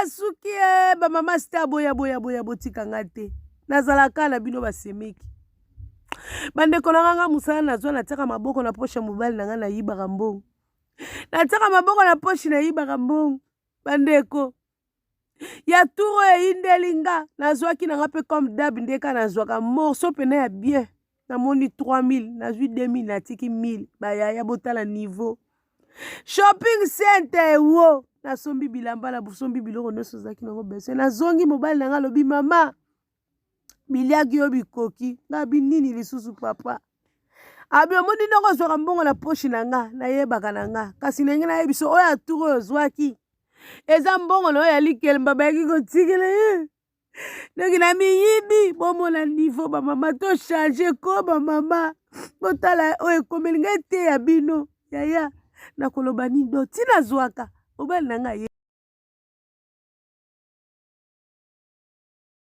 suki ba mama sta boya botika ngate nazalaka na bino basemeki bandeko na nga musala nazwa nataka maboko na posha mobali na nga na yibaka mbongo nataka maboko na poshi na yibaka mbongo bandeko ya turo eyindelinga nazwaki na nga pe comme dab ndeka nazwaka morceau pene ya bien namoni 3000 nazwi 2000 natiki 1000 bayaya botala niveau shopping center wo nasombi bilamba na busombi biloko nyonso zaki nango bese nazongi mobali na nga lobi mama biliaki yo bikoki nga binini lisusu papa abi omoni ndongo zwaka mbongo na poshi na nga nayebaka na nga kasi ndenge nayebi so oyo aturo oyo ozwaki eza mbongo na oyo alikelemba bayaki kotikela ye ndenge na miyibi bomona niveau bamama tochange ko bamama botala oyo ekomeli ngai te ya bino yaya nakoloba nini do ntina zwaka mobali na ngai